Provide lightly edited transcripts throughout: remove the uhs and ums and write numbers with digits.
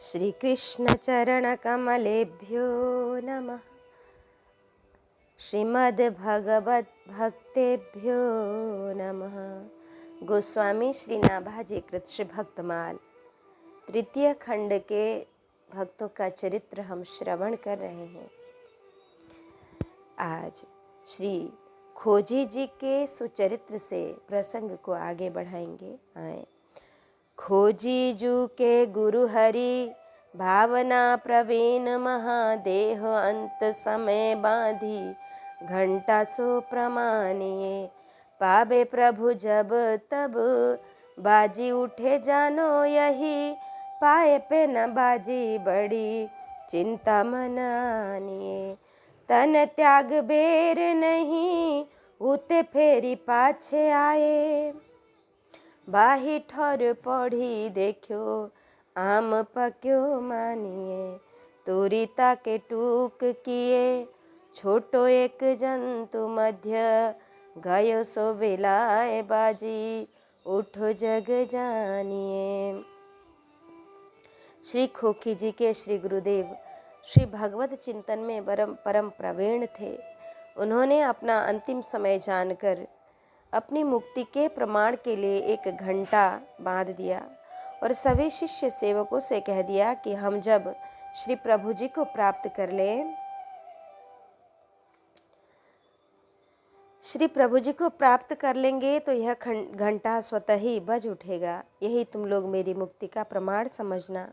श्री कृष्ण चरण कमलेभ्यो नमः। श्रीमद् भगवत भक्तेभ्यो नमः। गोस्वामी श्री नाभाजी कृत श्री भक्तमाल तृतीय खंड के भक्तों का चरित्र हम श्रवण कर रहे हैं। आज श्री खोजी जी के सुचरित्र से प्रसंग को आगे बढ़ाएंगे। आए खोजी जू के गुरु हरि भावना प्रवीण महादेह अंत समय बांधी घंटा सो प्रमानिए पावे प्रभु जब तब बाजी उठे जानो यही पाए पे न बाजी बड़ी चिंता मनानिए तन त्याग बेर नहीं उते फेरी पाछे आए बाही ठोर पढ़ी देखो आम पक्यो मानिए तुरिता के टूक किए छोटो एक जंतु मध्य गयो सो बेलाए बाजी उठो जग जानिए। श्री खोखी जी के श्री गुरुदेव श्री भगवत चिंतन में परम प्रवीण थे। उन्होंने अपना अंतिम समय जानकर अपनी मुक्ति के प्रमाण के लिए एक घंटा बांध दिया और सभी शिष्य सेवकों से कह दिया कि हम जब श्री प्रभु जी को प्राप्त कर लें, श्री प्रभु जी को प्राप्त कर लेंगे तो यह घंटा स्वतः ही बज उठेगा। यही तुम लोग मेरी मुक्ति का प्रमाण समझना।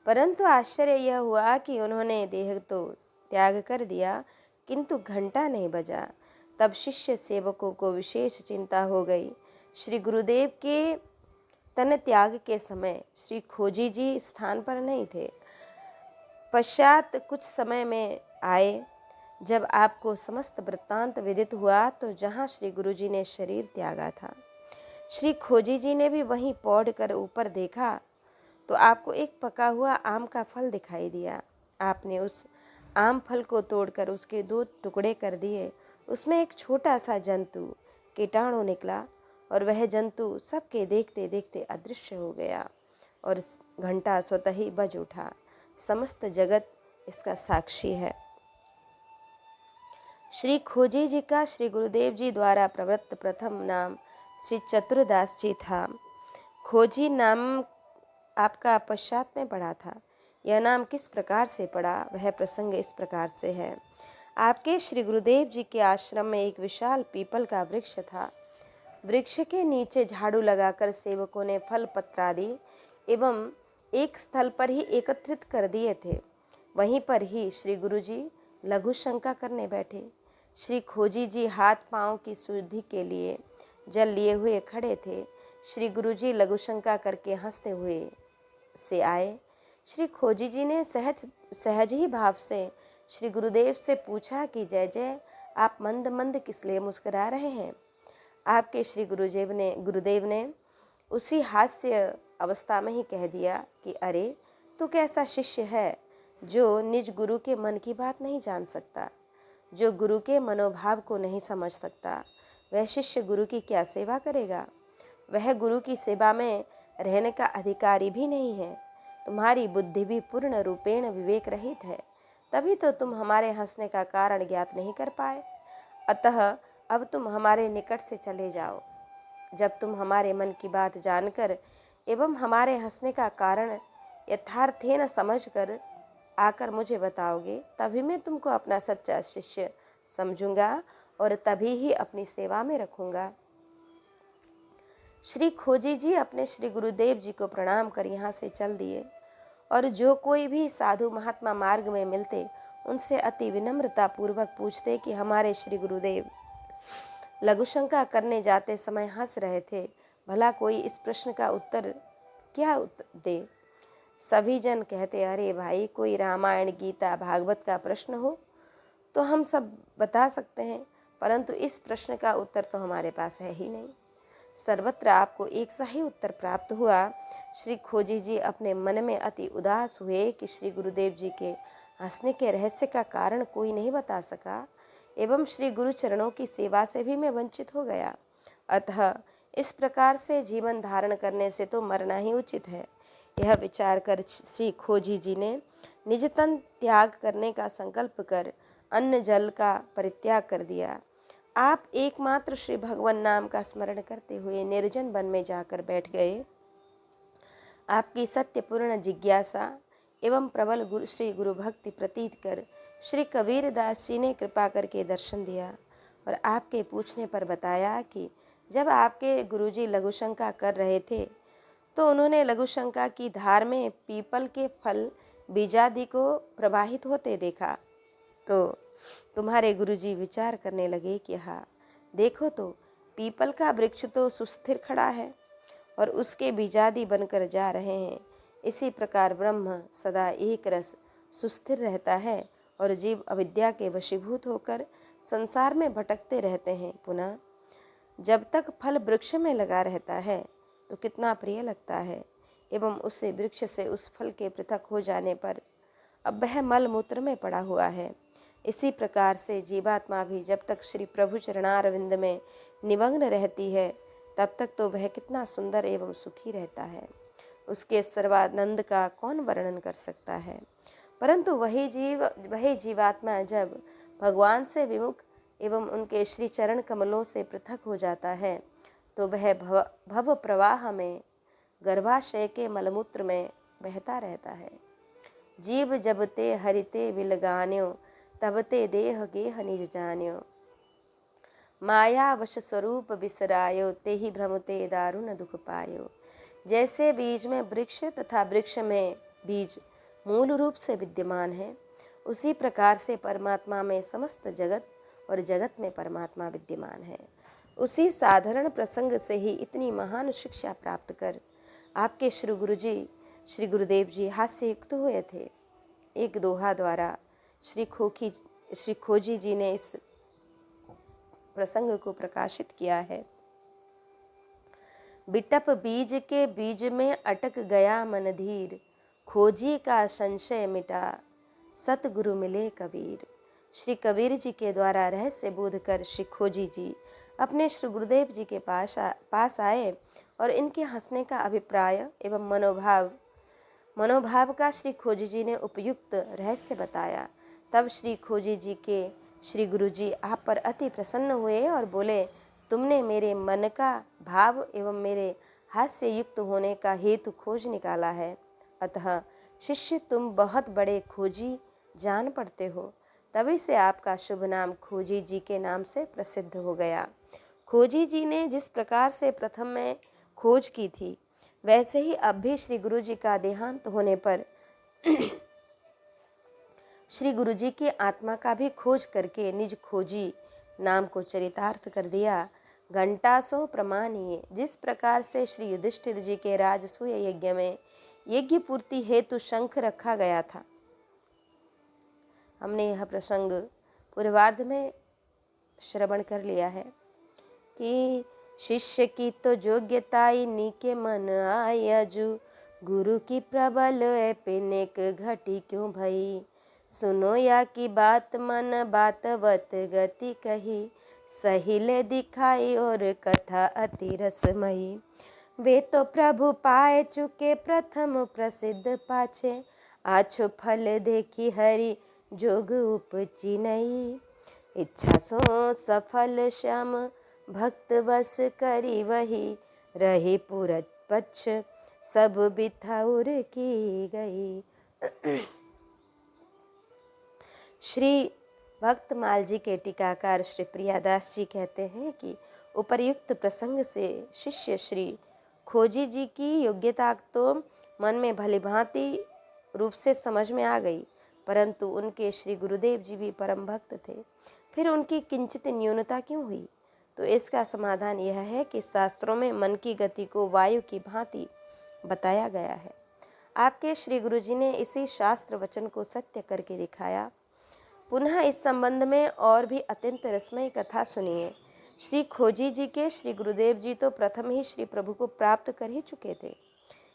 परंतु आश्चर्य यह हुआ कि उन्होंने देह तो त्याग कर दिया किंतु घंटा नहीं बजा। तब शिष्य सेवकों को विशेष चिंता हो गई। श्री गुरुदेव के तन त्याग के समय श्री खोजी जी स्थान पर नहीं थे। पश्चात कुछ समय में आए। जब आपको समस्त वृत्तांत विदित हुआ तो जहाँ श्री गुरुजी ने शरीर त्यागा था, श्री खोजी जी ने भी वहीं पौड़ कर ऊपर देखा तो आपको एक पका हुआ आम का फल दिखाई दिया। आपने उस आम फल को तोड़कर उसके 2 टुकड़े कर दिए। उसमें एक छोटा सा जंतु कीटाणु निकला और वह जंतु सबके देखते देखते अदृश्य हो गया और घंटा स्वतः ही बज उठा। समस्त जगत इसका साक्षी है। श्री खोजी जी का श्री गुरुदेव जी द्वारा प्रवृत्त प्रथम नाम श्री चतुरदास जी था। खोजी नाम आपका पश्चात में पड़ा था। यह नाम किस प्रकार से पड़ा, वह प्रसंग इस प्रकार से है। आपके श्री गुरुदेव जी के आश्रम में एक विशाल पीपल का वृक्ष था। वृक्ष के नीचे झाड़ू लगाकर सेवकों ने फल पत्रादि एवं एक स्थल पर ही एकत्रित कर दिए थे। वहीं पर ही श्री गुरुजी लघु शंका करने बैठे। श्री खोजी जी हाथ पांव की शुद्धि के लिए जल लिए हुए खड़े थे। श्री गुरुजी लघु शंका करके हंसते हुए से आए। श्री खोजी जी ने सहज ही भाव से श्री गुरुदेव से पूछा कि जय जय, आप मंद मंद किस लिए मुस्कुरा रहे हैं। आपके श्री गुरुदेव ने उसी हास्य अवस्था में ही कह दिया कि अरे, तू कैसा शिष्य है जो निज गुरु के मन की बात नहीं जान सकता, जो गुरु के मनोभाव को नहीं समझ सकता। वह शिष्य गुरु की क्या सेवा करेगा। वह गुरु की सेवा में रहने का अधिकारी भी नहीं है। तुम्हारी बुद्धि भी पूर्ण रूपेण विवेक रहित है, तभी तो तुम हमारे हंसने का कारण ज्ञात नहीं कर पाए। अतः अब तुम हमारे निकट से चले जाओ। जब तुम हमारे मन की बात जानकर एवं हमारे हंसने का कारण यथार्थेन समझकर आकर मुझे बताओगे, तभी मैं तुमको अपना सच्चा शिष्य समझूंगा और तभी ही अपनी सेवा में रखूंगा। श्री खोजी जी अपने श्री गुरुदेव जी को प्रणाम कर यहाँ से चल दिए और जो कोई भी साधु महात्मा मार्ग में मिलते उनसे अति विनम्रता पूर्वक पूछते कि हमारे श्री गुरुदेव लघु शंका करने जाते समय हंस रहे थे, भला कोई इस प्रश्न का उत्तर क्या दे। सभी जन कहते, अरे भाई, कोई रामायण गीता भागवत का प्रश्न हो तो हम सब बता सकते हैं, परंतु इस प्रश्न का उत्तर तो हमारे पास है ही नहीं। सर्वत्र आपको एक सा ही उत्तर प्राप्त हुआ। श्री खोजी जी अपने मन में अति उदास हुए कि श्री गुरुदेव जी के हंसने के रहस्य का कारण कोई नहीं बता सका एवं श्री गुरु चरणों की सेवा से भी मैं वंचित हो गया। अतः इस प्रकार से जीवन धारण करने से तो मरना ही उचित है। यह विचार कर श्री खोजी जी ने निज तन त्याग करने का संकल्प कर अन्न जल का परित्याग कर दिया। आप एकमात्र श्री भगवान नाम का स्मरण करते हुए निर्जन वन में जाकर बैठ गए। आपकी सत्यपूर्ण जिज्ञासा एवं प्रबल श्री गुरु भक्ति प्रतीत कर श्री कबीर दास जी ने कृपा करके दर्शन दिया और आपके पूछने पर बताया कि जब आपके गुरुजी लघुशंका कर रहे थे तो उन्होंने लघुशंका की धार में पीपल के फल बीजादि को प्रवाहित होते देखा। तो तुम्हारे गुरुजी विचार करने लगे कि हाँ देखो, तो पीपल का वृक्ष तो सुस्थिर खड़ा है और उसके बीजादि बनकर जा रहे हैं। इसी प्रकार ब्रह्म सदा एक रस सुस्थिर रहता है और जीव अविद्या के वशीभूत होकर संसार में भटकते रहते हैं। पुनः जब तक फल वृक्ष में लगा रहता है तो कितना प्रिय लगता है, एवं उससे वृक्ष से उस फल के पृथक हो जाने पर अब वह मल मूत्र में पड़ा हुआ है। इसी प्रकार से जीवात्मा भी जब तक श्री प्रभु चरणारविंद में निमग्न रहती है तब तक तो वह कितना सुंदर एवं सुखी रहता है। उसके सर्वानंद का कौन वर्णन कर सकता है। परंतु वही जीवात्मा जब भगवान से विमुख एवं उनके श्री चरण कमलों से पृथक हो जाता है तो वह भव प्रवाह में गर्भाशय के मलमूत्र में बहता रहता है। जीव जब ते हरिते विलगान्यो तब ते देह गेह निज जान्यो, माया वश स्वरूप बिसरायो ते ही भ्रमते दारुण दुख पायो। जैसे बीज में वृक्ष तथा वृक्ष में बीज मूल रूप से विद्यमान है, उसी प्रकार से परमात्मा में समस्त जगत और जगत में परमात्मा विद्यमान है। उसी साधारण प्रसंग से ही इतनी महान शिक्षा प्राप्त कर आपके श्री गुरुदेव जी हास्य युक्त हुए थे। एक दोहा द्वारा श्री खोजी जी ने इस प्रसंग को प्रकाशित किया है। बिटप बीज के बीज में अटक गया मन धीर, खोजी का संशय मिटा सतगुरु मिले कबीर। श्री कबीर जी के द्वारा रहस्य बोध कर श्री खोजी जी अपने श्री गुरुदेव जी के पास आए और इनके हंसने का अभिप्राय एवं मनोभाव का श्री खोजी जी ने उपयुक्त रहस्य बताया। तब श्री खोजी जी के श्री गुरु जी आप पर अति प्रसन्न हुए और बोले, तुमने मेरे मन का भाव एवं मेरे हास्य युक्त होने का हेतु खोज निकाला है, अतः शिष्य तुम बहुत बड़े खोजी जान पड़ते हो। तभी से आपका शुभ नाम खोजी जी के नाम से प्रसिद्ध हो गया। खोजी जी ने जिस प्रकार से प्रथम में खोज की थी, वैसे ही अब भी श्री गुरु जी का देहांत होने पर श्री गुरु जी की आत्मा का भी खोज करके निज खोजी नाम को चरितार्थ कर दिया। घंटा सो प्रमाणिए, जिस प्रकार से श्री युधिष्ठिर जी के राजसूय यज्ञ में यज्ञ पूर्ति हेतु शंख रखा गया था। हमने यह प्रसंग पूर्वार्ध में श्रवण कर लिया है कि शिष्य की तो योग्यता इन्हीं के मन आयजु, गुरु की प्रबल पिनेक घटी क्यों भई। सुनो या की बात मन बातवत गति कही, सहिले दिखाई और कथा अति रसमयी। वे तो प्रभु पाए चुके प्रथम प्रसिद्ध पाछे, आछो फल देखी हरि जोग उपजी नई। इच्छा सो सफल श्याम भक्त बस करी वही, रही पुरत पक्ष सब बिथाउर की गई। श्री भक्तमाल जी के टीकाकार श्री प्रियादास जी कहते हैं कि उपर्युक्त प्रसंग से शिष्य श्री खोजी जी की योग्यता तो मन में भलीभांति रूप से समझ में आ गई, परंतु उनके श्री गुरुदेव जी भी परम भक्त थे। फिर उनकी किंचित न्यूनता क्यों हुई? तो इसका समाधान यह है कि शास्त्रों में मन की गति को वायु की भांति बताया गया है। आपके श्री गुरु जी ने इसी शास्त्र वचन को सत्य करके दिखाया। पुनः इस संबंध में और भी अत्यंत रसमयी कथा सुनिए। श्री खोजी जी के श्री गुरुदेव जी तो प्रथम ही श्री प्रभु को प्राप्त कर ही चुके थे,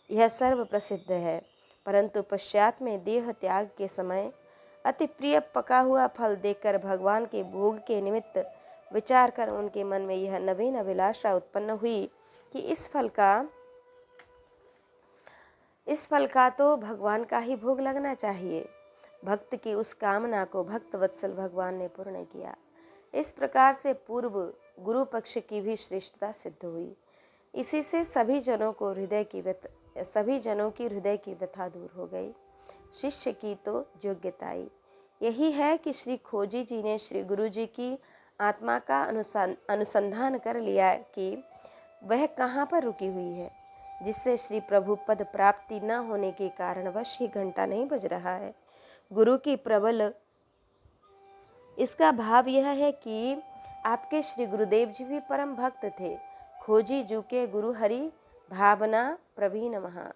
यह सर्व प्रसिद्ध है, परंतु पश्चात में देह त्याग के समय अति प्रिय पका हुआ फल देखकर भगवान के भोग के निमित्त विचार कर उनके मन में यह नवीन अभिलाषा उत्पन्न हुई कि इस फल का इस फल का तो भगवान का ही भोग लगना चाहिए। भक्त की उस कामना को भक्त वत्सल भगवान ने पूर्ण किया। इस प्रकार से पूर्व गुरु पक्ष की भी श्रेष्ठता सिद्ध हुई। इसी से सभी जनों की हृदय की व्यथा दूर हो गई। शिष्य की तो योग्यता आई। यही है कि श्री खोजी जी ने श्री गुरु जी की आत्मा का अनुसंधान कर लिया कि वह कहाँ पर रुकी हुई है, जिससे श्री प्रभु पद प्राप्ति न होने के कारणवश ही घंटा नहीं बज रहा है। गुरु की प्रबल इसका भाव यह है कि आपके श्री गुरुदेव जी भी परम भक्त थे। खोजी जू के गुरु हरि भावना प्रवीण महा।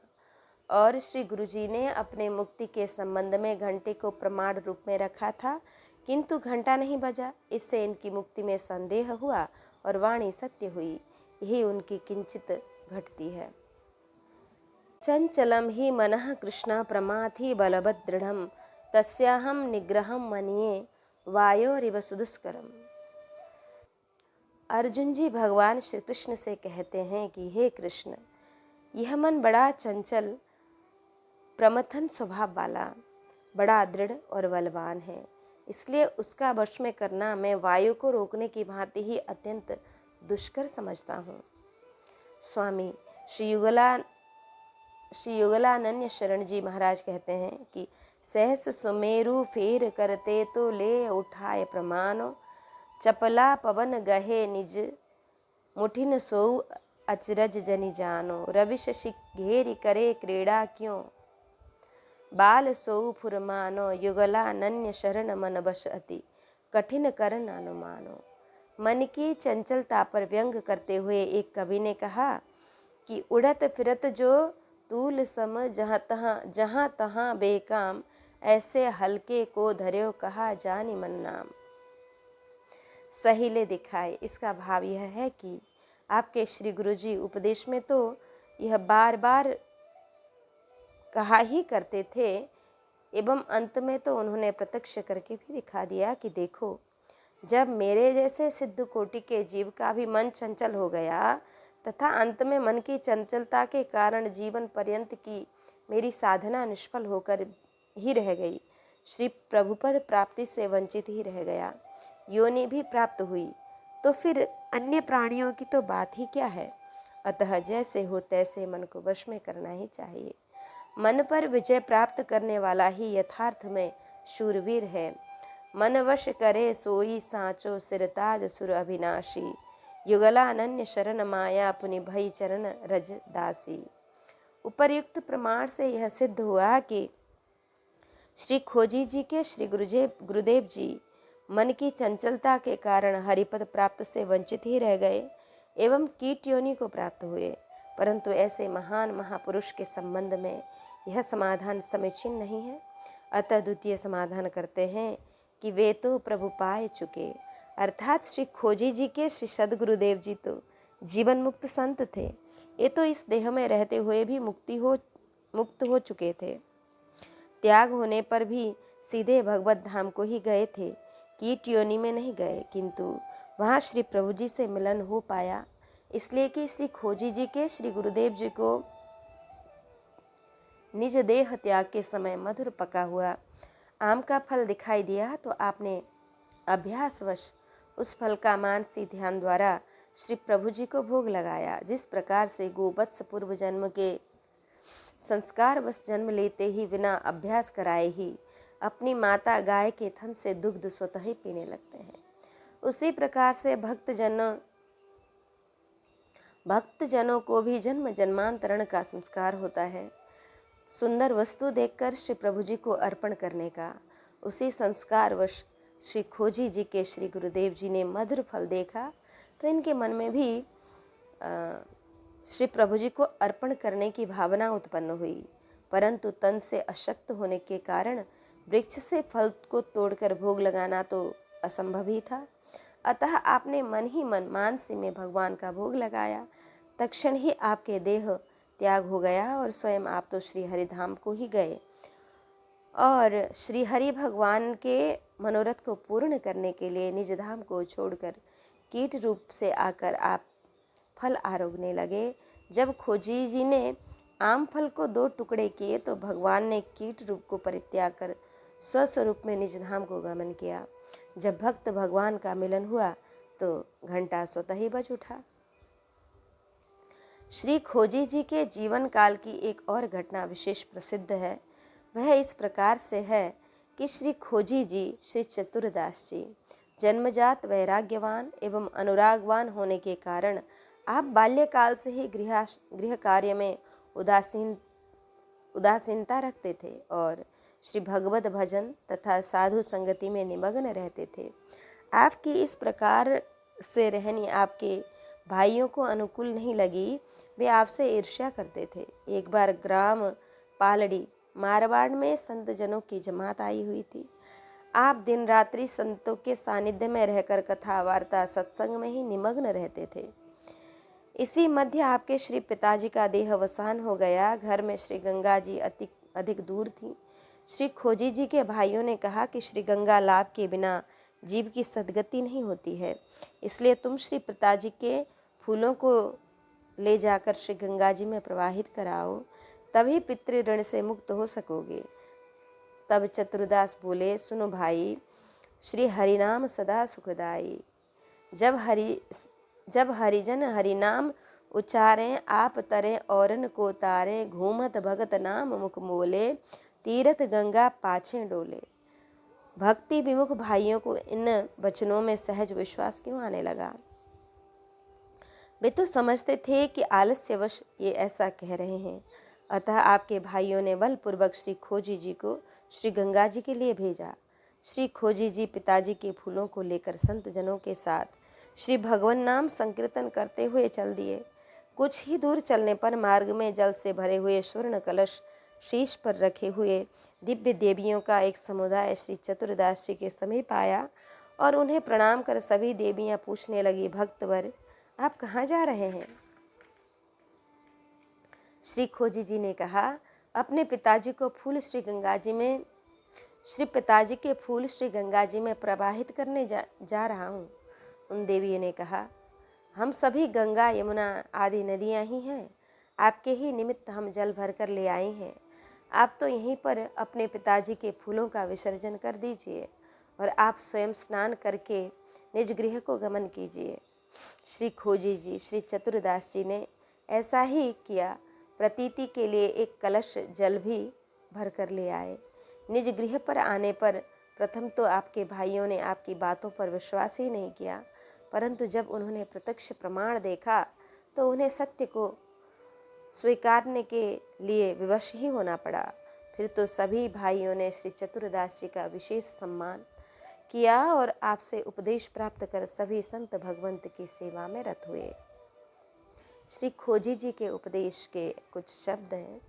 और श्री गुरु जी ने अपने मुक्ति के संबंध में घंटे को प्रमाण रूप में रखा था, किंतु घंटा नहीं बजा। इससे इनकी मुक्ति में संदेह हुआ और वाणी सत्य हुई। यही उनकी किंचित घटती है। चंचलम ही मनः कृष्ण प्रमाथि बलवत् दृढ़म तस्याहम निग्रहम मनिये वायोरिव सुदुष्करम। अर्जुन जी भगवान श्री कृष्ण से कहते हैं कि हे कृष्ण, यह मन बड़ा चंचल प्रमथन स्वभाव वाला, बड़ा दृढ़ और बलवान है, इसलिए उसका वश में करना मैं वायु को रोकने की भांति ही अत्यंत दुष्कर समझता हूँ। स्वामी श्री युगलानन्य शरण जी महाराज कहते हैं कि सहस सुमेरु फेर करते तो ले उठाए प्रमानो, चपला पवन गहे निज मुठिन सोऊ अचरज जनि जानो, रवि शशि घेरि करे क्रीड़ा क्यों, बाल सोऊ फुरमानो, युगलानन्य शरण मन बश अति कठिन करन अनुमानो। मन की चंचलता पर व्यंग करते हुए एक कवि ने कहा कि उड़त फिरत जो तूल सम जहाँ तहाँ बेकाम, ऐसे हल्के को धर्यो कहा जानी मन नाम। सहीले दिखाए। इसका भाव यह है कि आपके श्री गुरु जी उपदेश में तो यह बार बार कहा ही करते थे, एवं अंत में तो उन्होंने प्रत्यक्ष करके भी दिखा दिया कि देखो, जब मेरे जैसे सिद्ध कोटि के जीव का भी मन चंचल हो गया तथा अंत में मन की चंचलता के कारण जीवन पर्यंत की मेरी साधना निष्फल होकर ही रह गई, श्री प्रभुपद प्राप्ति से वंचित ही रह गया, योनि भी प्राप्त हुई, तो फिर अन्य प्राणियों की तो बात ही क्या है। अतः जैसे हो तैसे मन को वश में करना ही चाहिए। मन पर विजय प्राप्त करने वाला ही यथार्थ में शूरवीर है। मन वश करे सोई साँचो, सिरताज सुर अविनाशी, युगलानन्य शरण माया पुनि भई चरण रज दासी। उपर्युक्त प्रमाण से यह सिद्ध हुआ कि श्री खोजी जी के श्री गुरुदेव जी मन की चंचलता के कारण हरिपद प्राप्त से वंचित ही रह गए एवं कीट योनि को प्राप्त हुए, परंतु ऐसे महान महापुरुष के संबंध में यह समाधान समीचीन नहीं है। अतः द्वितीय समाधान करते हैं कि वे तो प्रभु पाए चुके, अर्थात श्री खोजी जी के श्री सदगुरुदेव जी तो जीवन मुक्त संत थे। ये तो इस देह में रहते हुए भी मुक्त हो चुके थे। त्याग होने पर भी सीधे भगवत धाम को ही गए थे, कीट योनि में नहीं गए, किंतु वहाँ श्री प्रभु जी से मिलन हो पाया, इसलिए कि श्री खोजी जी के श्री गुरुदेव जी को निज देह त्याग के समय मधुर पका हुआ आम का फल दिखाई दिया, तो आपने अभ्यासवश उस फल का मानसी ध्यान द्वारा श्री प्रभु जी को भोग लगाया। जिस प्रकार से गोवत्स पूर्व जन्म के संस्कार बस जन्म लेते ही बिना अभ्यास कराए ही अपनी माता गाय के थन से दुग्ध स्वतः ही पीने लगते हैं, उसी प्रकार से भक्तजनों को भी जन्म जन्मांतरण का संस्कार होता है, सुंदर वस्तु देखकर श्री प्रभु जी को अर्पण करने का। उसी संस्कारवश श्री खोजी जी के श्री गुरुदेव जी ने मधुर फल देखा, तो इनके मन में भी श्री प्रभु जी को अर्पण करने की भावना उत्पन्न हुई, परंतु तन से अशक्त होने के कारण वृक्ष से फल को तोड़कर भोग लगाना तो असंभव ही था। अतः आपने मन ही मन मानसी में भगवान का भोग लगाया। तत्क्षण ही आपके देह त्याग हो गया और स्वयं आप तो श्री हरिधाम को ही गए और श्री हरि भगवान के मनोरथ को पूर्ण करने के लिए निज धाम को छोड़कर कीट रूप से आकर आप फल आरोगने लगे। जब खोजी जी ने आम फल को 2 टुकड़े किए तो भगवान ने कीट रूप को परित्याग कर स्वस्वरूप में निज धाम को गमन किया। जब भक्त भगवान का मिलन हुआ तो घंटा स्वतः ही बज उठा। श्री खोजी जी के जीवन काल की एक और घटना विशेष प्रसिद्ध है। वह इस प्रकार से है कि श्री खोजी जी श्री चतुरदास जी जन्मजात वैराग्यवान एवं अनुरागवान होने के कारण आप बाल्यकाल से ही गृह कार्य में उदासीनता रखते थे और श्री भगवत भजन तथा साधु संगति में निमग्न रहते थे। आपकी इस प्रकार से रहनी आपके भाइयों को अनुकूल नहीं लगी। वे आपसे ईर्ष्या करते थे। एक बार ग्राम पालड़ी मारवाड़ में संत जनों की जमात आई हुई थी। आप दिन रात्रि संतों के सानिध्य में रहकर कथा वार्ता सत्संग में ही निमग्न रहते थे। इसी मध्य आपके श्री पिताजी का देहावसान हो गया। घर में श्री गंगा जी अधिक दूर थी। श्री खोजी जी के भाइयों ने कहा कि श्री गंगा लाभ के बिना जीव की सद्गति नहीं होती है, इसलिए तुम श्री पिताजी के फूलों को ले जाकर श्री गंगा जी में प्रवाहित कराओ, तभी पितृ ऋण से मुक्त हो सकोगे। तब चतुरदास बोले, सुनो भाई, श्री हरिनाम सदा सुखदाई। जब हरिजन हरिनाम उच्चारें, आप तरें औरन को तारें, घूमत भगत नाम मुख मोले, तीरथ गंगा पाछे डोले। भक्ति विमुख भाइयों को इन वचनों में सहज विश्वास क्यों आने लगा? वे तो समझते थे कि आलस्यवश ये ऐसा कह रहे हैं। अतः आपके भाइयों ने बलपूर्वक श्री खोजी जी को श्री गंगा जी के लिए भेजा। श्री खोजी जी पिताजी के फूलों को लेकर संत जनों के साथ श्री भगवान नाम संकीर्तन करते हुए चल दिए। कुछ ही दूर चलने पर मार्ग में जल से भरे हुए स्वर्ण कलश शीश पर रखे हुए दिव्य देवियों का एक समुदाय श्री चतुरदास जी के समीप आया और उन्हें प्रणाम कर सभी देवियां पूछने लगी, भक्तवर, आप कहाँ जा रहे हैं? श्री खोजी जी ने कहा, अपने पिताजी के फूल श्री गंगा जी में प्रवाहित करने जा रहा हूँ। उन देवियों ने कहा, हम सभी गंगा यमुना आदि नदियाँ ही हैं, आपके ही निमित्त हम जल भर कर ले आए हैं। आप तो यहीं पर अपने पिताजी के फूलों का विसर्जन कर दीजिए और आप स्वयं स्नान करके निज गृह को गमन कीजिए। श्री खोजी जी श्री चतुरदास जी ने ऐसा ही किया। प्रतीति के लिए एक कलश जल भी भर कर ले आए। निज गृह पर आने पर प्रथम तो आपके भाइयों ने आपकी बातों पर विश्वास ही नहीं किया, परंतु जब उन्होंने प्रत्यक्ष प्रमाण देखा तो उन्हें सत्य को स्वीकारने के लिए विवश ही होना पड़ा। फिर तो सभी भाइयों ने श्री चतुरदास जी का विशेष सम्मान किया और आपसे उपदेश प्राप्त कर सभी संत भगवंत की सेवा में रत हुए। श्री खोजी जी के उपदेश के कुछ शब्द हैं।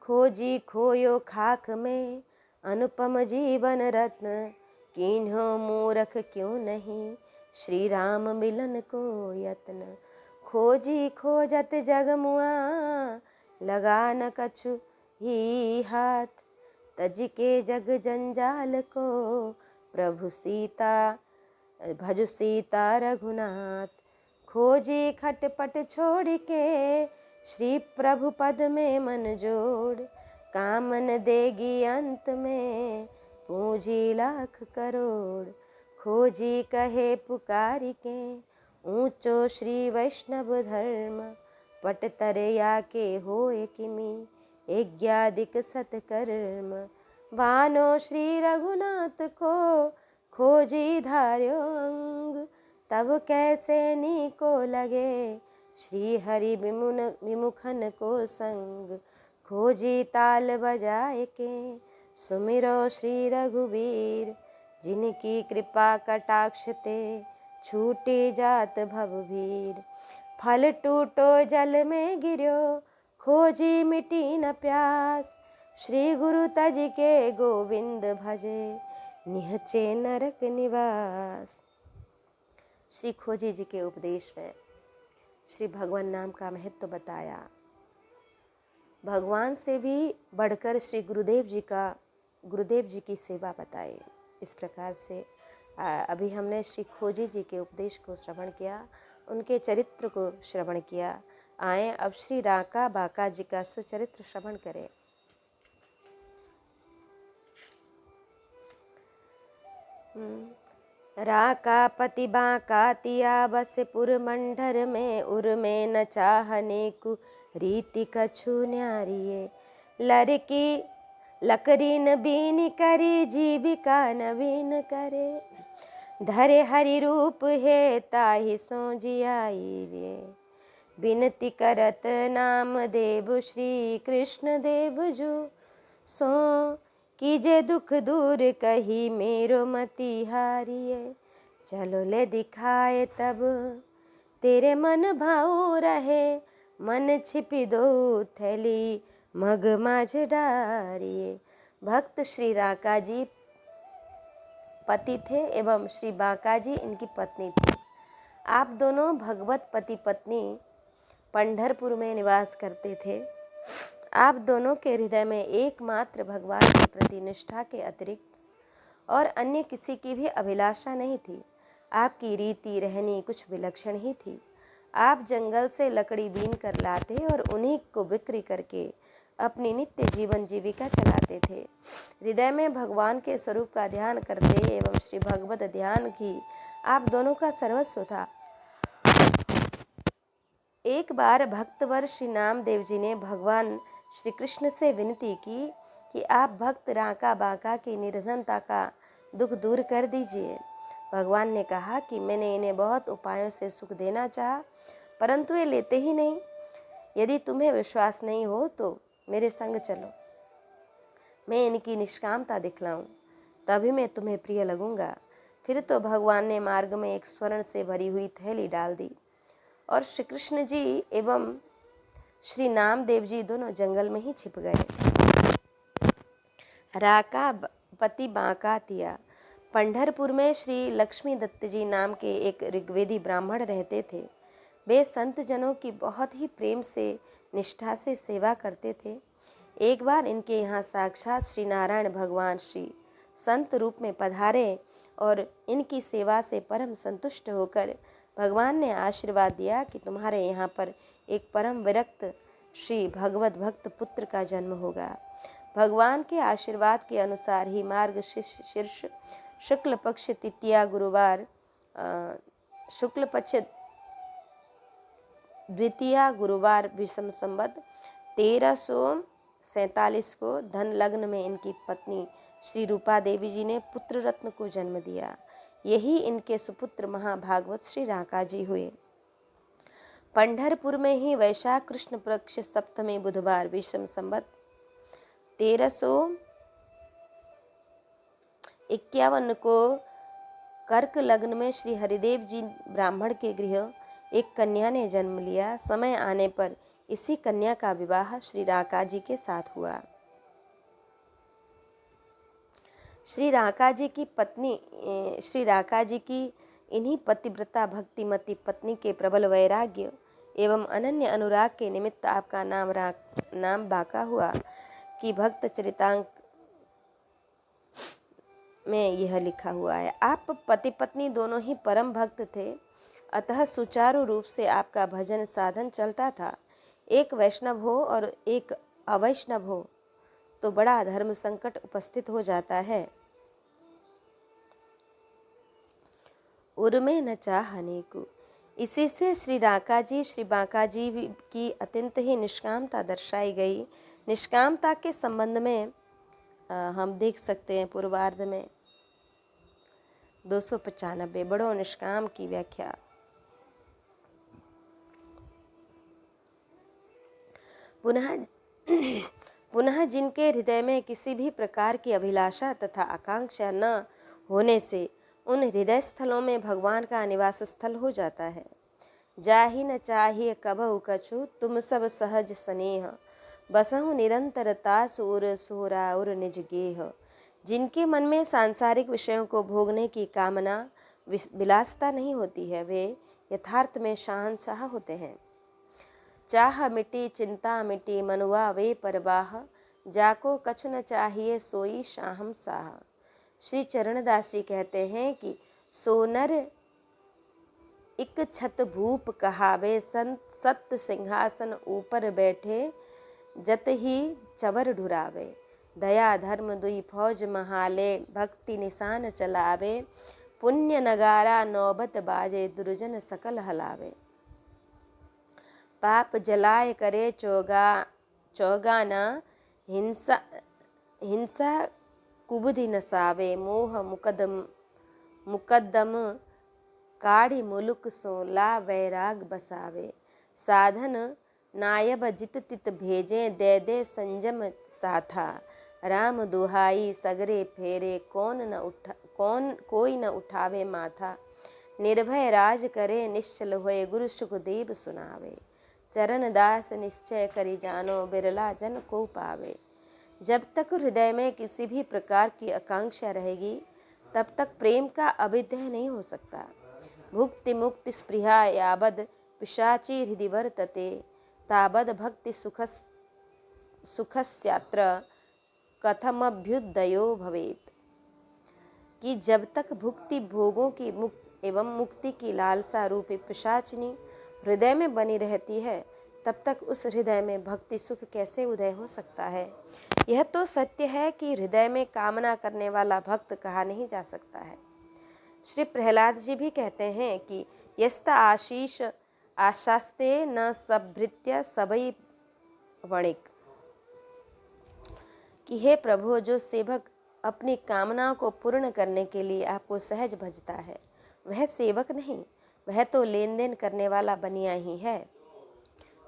खोजी खोयो खाक में अनुपम जीवन रत्न, किन्हो मूरख क्यों नहीं श्री राम मिलन को यत्न। खोजी खोजत जग मुआ लगा न कछु ही हाथ, तज के जग जंजाल को प्रभु सीता भजु सीता रघुनाथ। खोजी खटपट छोड़ के श्री प्रभु पद में मन जोड़, कामन देगी अंत में पूंजी लाख करोड़। खोजी कहे पुकारी के ऊंचो श्री वैष्णव धर्म, पट तरया के होए किमी यज्ञादिक सत्कर्म। वानो श्री रघुनाथ को खोजी धार्यो अंग, तब कैसे नी को लगे श्री हरि विमुखन को संग। खोजी ताल बजाए के सुमिरो श्री रघुवीर, जिनकी कृपा कटाक्ष ते छूटे जात भवभीर। फल टूटो जल में गिर्यो खोजी मिटी न प्यास, श्री गुरु तज के गोविंद भजे निहचे नरक निवास। श्री खोजी जी के उपदेश में श्री भगवान नाम का महत्व बताया। भगवान से भी बढ़कर श्री गुरुदेव जी की सेवा बताई। इस प्रकार से अभी हमने श्री खोजी जी के उपदेश को श्रवण किया, उनके चरित्र को श्रवण किया। आए अब श्री राका बाका जी का सुचरित्र श्रवण करें। राका पति बाका तिया बस पुर मंडर में, उर में न चाहने को रीति कछु न्यारिये। लड़की लकड़ी न बीन करी, जीविका नवीन करे। धरे हरि रूप है ताहि सो जियाई रे। बिनती करत नाम देव श्री कृष्ण देव जो, सो कीजे दुख दूर कही मेरो मति हारिये। चलो ले दिखाए तब तेरे मन भाव रहे, मन छिपी दो थैली मग माझ डारिये। भक्त श्री राका जी पति थे एवं श्री बाका जी इनकी पत्नी थी। आप दोनों भगवत पति पत्नी पंढरपुर में निवास करते थे। आप दोनों के हृदय में एकमात्र भगवान के प्रति निष्ठा के अतिरिक्त और अन्य किसी की भी अभिलाषा नहीं थी। आपकी रीति रहनी कुछ विलक्षण ही थी। आप जंगल से लकड़ी बीन कर लाते और उन्हीं को बिक्री करके अपनी नित्य जीवन जीविका चलाते थे। हृदय में भगवान के स्वरूप का ध्यान करते एवं श्री भगवत ध्यान की आप दोनों का सर्वस्व था। एक बार भक्तवर श्री नामदेव जी ने भगवान श्री कृष्ण से विनती की कि आप भक्त राका बाका की निर्धनता का दुख दूर कर दीजिए। भगवान ने कहा कि मैंने इन्हें बहुत उपायों से सुख देना चाहा, परंतु ये लेते ही नहीं। यदि तुम्हें विश्वास नहीं हो तो मेरे संग चलो, मैं इनकी निष्कामता दिखलाऊं, तभी मैं तुम्हें प्रिय लगूंगा। फिर तो भगवान ने मार्ग में एक स्वर्ण से भरी हुई थैली डाल दी और श्री कृष्ण जी एवं श्री नामदेव जी दोनों जंगल में ही छिप गए। राका पति बांका तिया। पंढरपुर में श्री लक्ष्मी दत्त जी नाम के एक ऋग्वेदी ब्राह्मण रहते थे। वे संत जनों की बहुत ही प्रेम से निष्ठा से सेवा करते थे। एक बार इनके यहाँ साक्षात श्री नारायण भगवान श्री संत रूप में पधारे और इनकी सेवा से परम संतुष्ट होकर भगवान ने आशीर्वाद दिया कि तुम्हारे यहाँ पर एक परम विरक्त श्री भगवत भक्त पुत्र का जन्म होगा। भगवान के आशीर्वाद के अनुसार ही मार्ग शीर्ष शुक्ल पक्ष तृतीया गुरुवार शुक्ल पक्ष द्वितीया गुरुवार विषम संवत 1347 को धन लग्न में इनकी पत्नी श्री रूपा देवी जी ने पुत्र रत्न को जन्म दिया। यही इनके सुपुत्र महाभागवत श्री राका जी हुए। पंढरपुर में ही वैशाख कृष्ण पक्ष सप्तमी बुधवार विषम संवत 1351 को कर्क लग्न में श्री हरिदेव जी ब्राह्मण के गृह एक कन्या ने जन्म लिया। समय आने पर इसी कन्या का विवाह श्री राका जी के साथ हुआ। श्री राका जी की पत्नी श्री राका जी की इन्हीं पतिव्रता भक्तिमती पत्नी के प्रबल वैराग्य एवं अनन्य अनुराग के निमित्त आपका नाम बाका हुआ कि भक्त चरितांक में यह लिखा हुआ है। आप पति पत्नी दोनों ही परम भक्त थे, अतः सुचारू रूप से आपका भजन साधन चलता था। एक वैष्णव हो और एक अवैष्णव हो तो बड़ा धर्म संकट उपस्थित हो जाता है। उर्मे न चाहने को, इसी से श्री राका जी श्री बांका जी की अत्यंत ही निष्कामता दर्शाई गई। निष्कामता के संबंध में हम देख सकते हैं पूर्वार्ध में 295 बड़ो निष्काम की व्याख्या। पुनः जिनके हृदय में किसी भी प्रकार की अभिलाषा तथा आकांक्षा न होने से उन हृदय स्थलों में भगवान का निवास स्थल हो जाता है। जाहि न चाहिए कबहु कछु तुम सब सहज स्नेह, बसहु निरंतरता सूर सोरा उर निज गेह। जिनके मन में सांसारिक विषयों को भोगने की कामना विलासता नहीं होती है, वे यथार्थ में शहंशाह होते हैं। चाह मिटी चिंता मिटी मनुआ वे परवाह, जाको कछु न चाहिए सोई शाहम साह। श्री चरणदास जी कहते हैं कि सोनर इक छत भूप कहावे, संत सत सिंहासन ऊपर बैठे, जत ही चबर ढुरावे। दया धर्म दुई फौज महाले, भक्ति निशान चलावे। पुण्य नगारा नौबत बाजे, दुर्जन सकल हलावे। पाप जलाए करे चौगाना, हिंसा कुबुधि नसावे। मोह मुकद्दम काढ़ी मुलुक सो, ला वैराग बसावे। साधन नायब जित तित भेजे, दे दे संजम साथा। राम दुहाई सगरे फेरे, कोई न उठावे माथा। निर्भय राज करे निश्चल होए, गुरु सुखदेव सुनावे। चरण दास निश्चय करी जानो, बिरला जन को पावे। जब तक हृदय में किसी भी प्रकार की आकांक्षा रहेगी, तब तक प्रेम का अभिदय नहीं हो सकता। भुक्ति मुक्ति स्पृहा यावद, पिशाची हृदि वर्तते। तावद भक्ति सुखस्यात्र, कथमभ्युदयो भवेत्। कि जब तक भुक्ति भोगों की एवं मुक्ति की लालसा रूपी पिशाचिनी हृदय में बनी रहती है, तब तक उस हृदय में भक्ति सुख कैसे उदय हो सकता है। यह तो सत्य है कि हृदय में कामना करने वाला भक्त कहा नहीं जा सकता है। श्री प्रहलाद जी भी कहते हैं कि यस्ता आशीष आशास्ते न सभृत्य सबई वणिक, कि हे प्रभु, जो सेवक अपनी कामनाओं को पूर्ण करने के लिए आपको सहज भजता है, वह सेवक नहीं, वह तो लेन देन करने वाला बनिया ही है।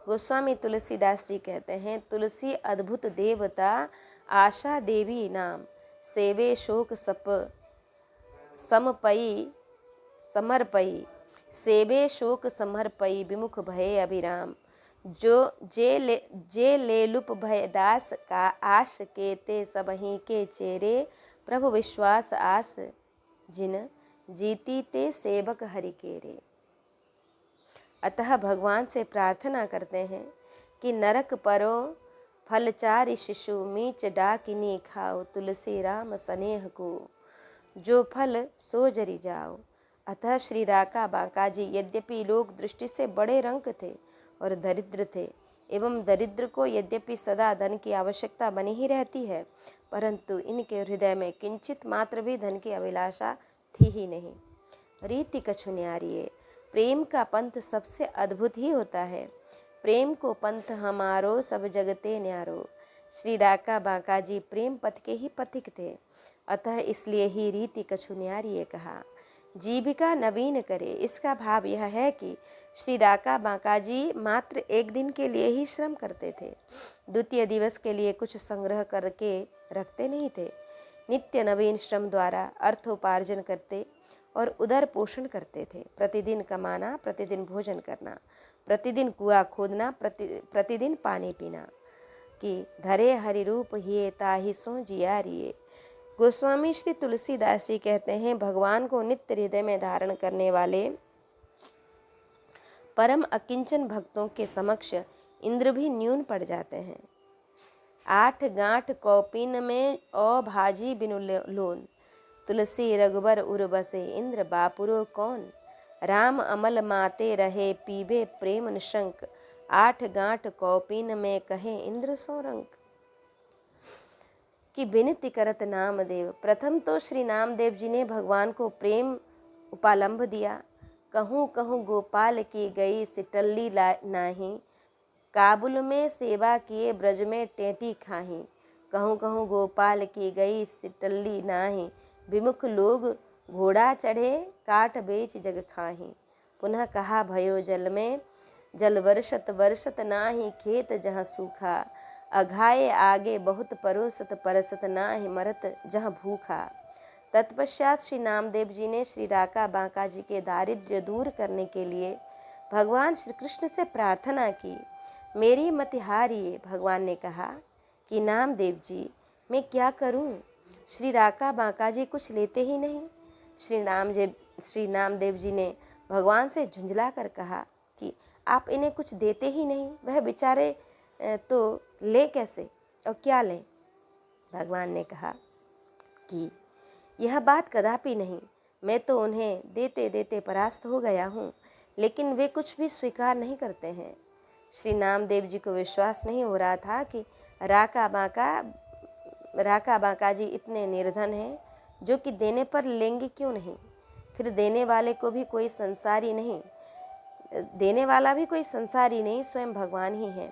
गोस्वामी तुलसीदास जी कहते हैं, तुलसी अद्भुत देवता, आशा देवी नाम। सेवे शोक सप समपई समर्पई, सेवे शोक समर्पई, विमुख भये अभिराम। जे ले लुप भय दास का, आश के ते सबही के चेरे। प्रभु विश्वास आस जिन, जीती ते सेवक हरि केरे। अतः भगवान से प्रार्थना करते हैं कि नरक परो फलचारी शिशु, मीच डाकिनी खाओ, तुलसी राम स्नेह को। जो फल सो जरी जाओ। अतः श्री राका बांका जी यद्यपि लोक दृष्टि से बड़े रंक थे और दरिद्र थे, एवं दरिद्र को यद्यपि सदा धन की आवश्यकता बनी ही रहती है, परंतु इनके हृदय में किंचित मात्र भी धन की अभिलाषा थी ही नहीं। रीति कछु न्यारिये, प्रेम का पंथ सबसे अद्भुत ही होता है। प्रेम को पंथ हमारो, सब जगते न्यारो। श्री डाका बांका जी प्रेम पथ के ही पथिक थे, अतः इसलिए ही रीति कछु न्यारिये कहा। जीविका नवीन करे, इसका भाव यह है कि श्री डाका बांका जी मात्र एक दिन के लिए ही श्रम करते थे, द्वितीय दिवस के लिए कुछ संग्रह करके रखते नहीं थे। नित्य नवीन श्रम द्वारा अर्थोपार्जन करते और उदर पोषण करते थे। प्रतिदिन कमाना, प्रतिदिन भोजन करना, प्रतिदिन कुआं खोदना, प्रतिदिन पानी पीना। कि धरे हरि रूप हिये, ताहि सो जियारिये। गोस्वामी श्री तुलसीदास जी कहते हैं, भगवान को नित्य हृदय में धारण करने वाले परम अकिंचन भक्तों के समक्ष इंद्र भी न्यून पड़ जाते हैं। 8 गांठ कौपीन में औ भाजी बिनु लोन, तुलसी रघुबर उर बसे, इंद्र बापुरो कौन। राम अमल माते रहे, पीबे प्रेम निशंक, 8 गांठ कौपीन में कहे इंद्र सो रंक। कि विनती करत नामदेव। प्रथम तो श्री नामदेव जी ने भगवान को प्रेम उपालंब दिया। कहूँ कहूँ गोपाल की गई, सिटल्ली नाही, काबुल में सेवा किए, ब्रज में टेटी खाही। कहूँ कहूँ गोपाल की गई, सिटल्ली नाही, विमुख लोग घोड़ा चढ़े, काट बेच जग खाही। पुनः कहा भयो जल में, जल वर्षत वर्षत नाही, खेत जहाँ सूखा। अघाए आगे बहुत परोसत, परसत नाही, मरत जहाँ भूखा। तत्पश्चात श्री नामदेव जी ने श्री डाका बांका जी के दारिद्र्य दूर करने के लिए भगवान श्री कृष्ण से प्रार्थना की। मेरी मति हारिए। भगवान ने कहा कि नामदेव जी, मैं क्या करूं? श्री डाका बांका जी कुछ लेते ही नहीं। श्री नामदेव जी ने भगवान से झुंझला कर कहा कि आप इन्हें कुछ देते ही नहीं, वह बेचारे तो ले कैसे और क्या लें? भगवान ने कहा कि यह बात कदापि नहीं, मैं तो उन्हें देते देते परास्त हो गया हूँ। लेकिन वे कुछ भी स्वीकार नहीं करते हैं। श्री नामदेव जी को विश्वास नहीं हो रहा था कि राका बाका जी इतने निर्धन हैं जो कि देने पर लेंगे क्यों नहीं। फिर देने वाले को भी कोई संसारी नहीं, देने वाला भी कोई संसारी नहीं, स्वयं भगवान ही है,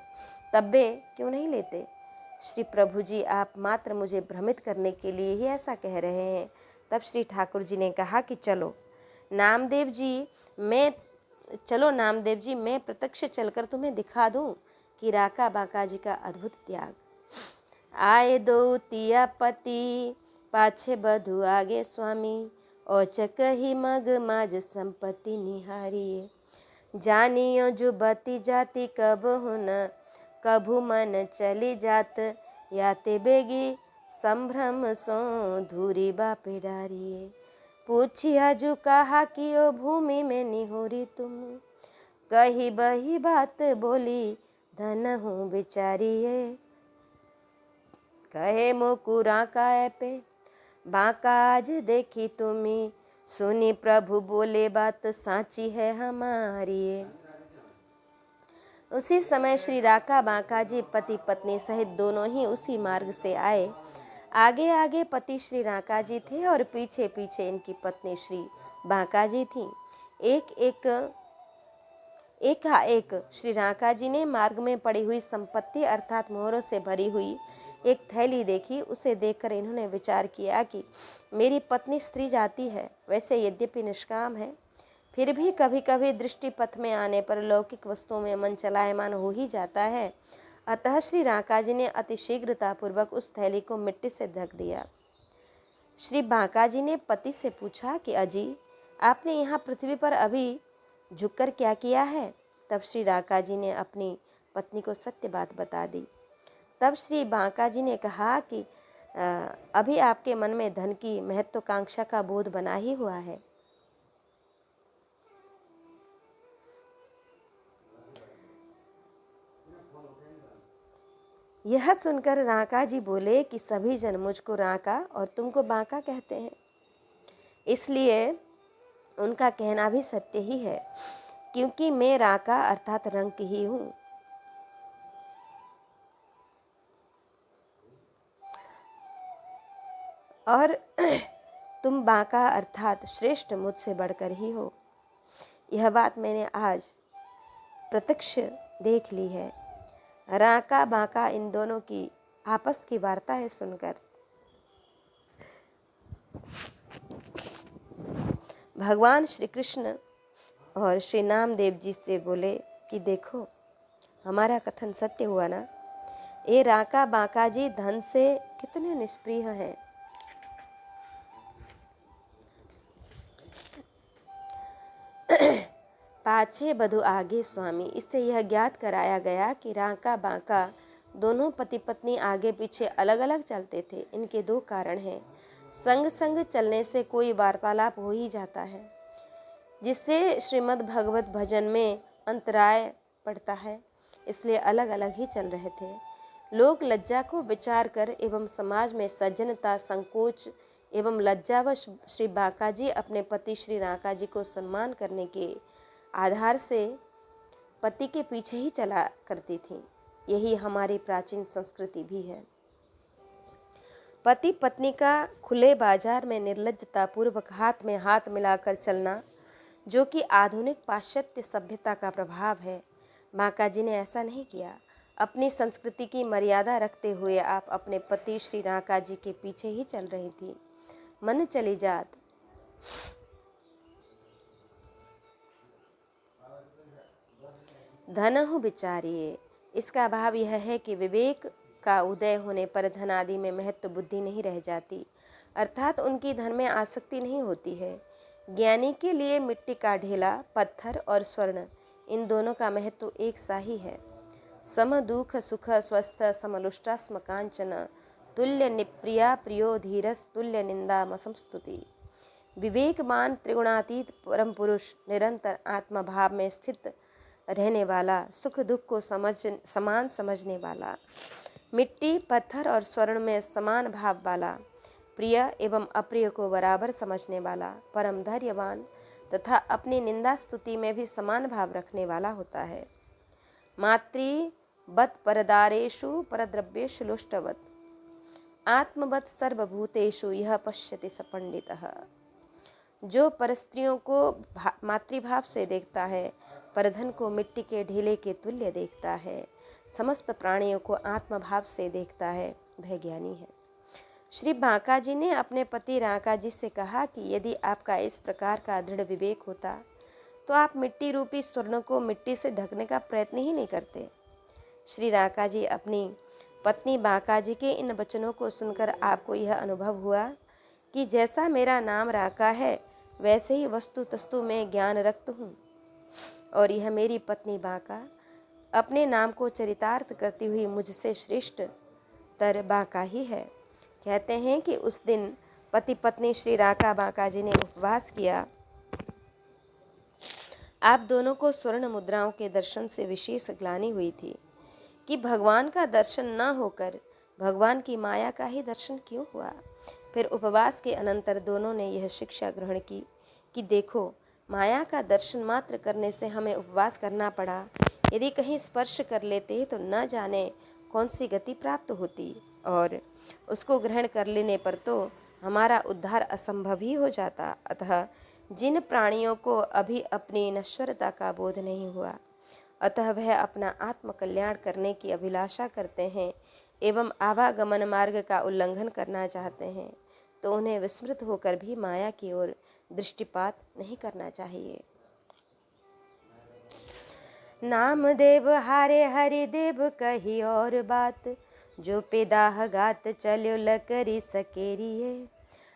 तब वे क्यों नहीं लेते। श्री प्रभु जी आप मात्र मुझे भ्रमित करने के लिए ही ऐसा कह रहे हैं। तब श्री ठाकुर जी ने कहा कि चलो नामदेव जी, मैं प्रत्यक्ष चलकर तुम्हें दिखा दूं कि राका बाका जी का अद्भुत त्याग। आए दो तिया पति पाछे बधु आगे स्वामी, औचक ही मग माज संपत्ति निहारिए। जानियो जो बती जाती कभू मन चली जात, याते बेगी संभ्रम सो धूरी बापे डारिए। पूछिया जो कहा कि ओ भूमि में निहोरी तुम, कही बही बात बोली धन हूँ बेचारिए। कहे मोकुरा का पे बाका आज देखी तुम्ही, सुनी प्रभु बोले बात साची है हमारी। उसी समय श्री राका बाका जी पति पत्नी सहित दोनों ही उसी मार्ग से आए। आगे आगे पति श्री राका जी थे और पीछे पीछे इनकी पत्नी श्री बाका जी थी। एक श्री राका जी ने मार्ग में पड़ी हुई संपत्ति अर्थात मोहरों से भरी हुई एक थैली देखी। उसे देखकर इन्होंने विचार किया कि मेरी पत्नी स्त्री जाति है, वैसे यद्यपि निष्काम है, फिर भी कभी कभी दृष्टि पथ में आने पर लौकिक वस्तुओं में मन चलायमान हो ही जाता है। अतः श्री राका जी ने अति शीघ्रतापूर्वक उस थैली को मिट्टी से ढक दिया। श्री बाका जी ने पति से पूछा कि अजी, आपने यहाँ पृथ्वी पर अभी झुककर क्या किया है। तब श्री राका जी ने अपनी पत्नी को सत्य बात बता दी। तब श्री बाका जी ने कहा कि अभी आपके मन में धन की महत्वाकांक्षा का बोध बना ही हुआ है। यह सुनकर राका जी बोले कि सभी जन मुझको राका और तुमको बाका कहते हैं, इसलिए उनका कहना भी सत्य ही है, क्योंकि मैं राका अर्थात रंग ही हूँ। और तुम बाका अर्थात श्रेष्ठ मुझसे बढ़कर ही हो। यह बात मैंने आज प्रत्यक्ष देख ली है। राका बाका इन दोनों की आपस की वार्ता है सुनकर भगवान श्री कृष्ण और श्री नामदेव जी से बोले कि देखो, हमारा कथन सत्य हुआ ना। ये राका बाका जी धन से कितने निष्प्रिय हैं। पाछे बधु आगे स्वामी, इससे यह ज्ञात कराया गया कि राका बाका दोनों पति पत्नी आगे पीछे अलग अलग चलते थे। इनके दो कारण हैं। संग संग चलने से कोई वार्तालाप हो ही जाता है, जिससे श्रीमद् भगवत भजन में अंतराय पड़ता है, इसलिए अलग अलग ही चल रहे थे। लोग लज्जा को विचार कर एवं समाज में सज्जनता, संकोच एवं लज्जावश श्री बाका जी अपने पति श्री राका जी को सम्मान करने के आधार से पति के पीछे ही चला करती थी। यही हमारी प्राचीन संस्कृति भी है। पति पत्नी का खुले बाजार में निर्लज्जता पूर्वक हाथ में हाथ मिलाकर चलना, जो कि आधुनिक पाश्चात्य सभ्यता का प्रभाव है, बाका जी ने ऐसा नहीं किया। अपनी संस्कृति की मर्यादा रखते हुए आप अपने पति श्री राका जी के पीछे ही चल रही थी। मन चली जात धन हूँ बिचारिए। इसका भाव यह है कि विवेक का उदय होने पर धन आदि में महत्व बुद्धि नहीं रह जाती, अर्थात उनकी धन में आसक्ति नहीं होती है। ज्ञानी के लिए मिट्टी का ढेला, पत्थर और स्वर्ण, इन दोनों का महत्व एक सा ही है। सम दुख सुख स्वस्थ समलुष्टा स्म कांचन, तुल्य निप्रिया प्रियो धीरस तुल्य निंदा मसंस्तुति। विवेकमान त्रिगुणातीत परम पुरुष, निरंतर आत्मा भाव में स्थित रहने वाला, सुख दुख को समान समझने वाला, मिट्टी पत्थर और स्वर्ण में समान भाव वाला, प्रिय एवं अप्रिय को बराबर समझने वाला, परम धैर्यवान, तथा अपनी निंदा स्तुति में भी समान भाव रखने वाला होता है। मातृवत परदारेषु परद्रव्येषु लुष्टवत आत्मवत सर्वभूतेषु यह पश्यति स पंडितः। जो परस्त्रियों को मातृभाव से देखता है, परधन को मिट्टी के ढीले के तुल्य देखता है, समस्त प्राणियों को आत्मभाव से देखता है, वह ज्ञानी है। श्री बांका जी ने अपने पति राका जी से कहा कि यदि आपका इस प्रकार का दृढ़ विवेक होता तो आप मिट्टी रूपी स्वर्ण को मिट्टी से ढकने का प्रयत्न ही नहीं करते। श्री राका जी अपनी पत्नी बांका जी के इन वचनों को सुनकर आपको यह अनुभव हुआ कि जैसा मेरा नाम राका है वैसे ही वस्तु तस्तु में ज्ञान रक्त हूँ, और यह मेरी पत्नी बांका अपने नाम को चरितार्थ करती हुई मुझसे श्रेष्ठ तर बांका ही है। कहते हैं कि उस दिन पति पत्नी श्री राका बांका जी ने उपवास किया। आप दोनों को स्वर्ण मुद्राओं के दर्शन से विशेष ग्लानि हुई थी कि भगवान का दर्शन न होकर भगवान की माया का ही दर्शन क्यों हुआ। फिर उपवास के अनंतर दोनों ने यह शिक्षा ग्रहण की कि देखो, माया का दर्शन मात्र करने से हमें उपवास करना पड़ा। यदि कहीं स्पर्श कर लेते तो न जाने कौन सी गति प्राप्त होती, और उसको ग्रहण कर लेने पर तो हमारा उद्धार असंभव ही हो जाता। अतः जिन प्राणियों को अभी अपनी नश्वरता का बोध नहीं हुआ, अतः वह अपना आत्मकल्याण करने की अभिलाषा करते हैं एवं आवागमन मार्ग का उल्लंघन करना चाहते हैं, तो उन्हें विस्मृत होकर भी माया की ओर दृष्टिपात नहीं करना चाहिए। नामदेव हारे हरिदेव कही और बात, जो पेदाह गात चल्यो लकरी सकेरिए।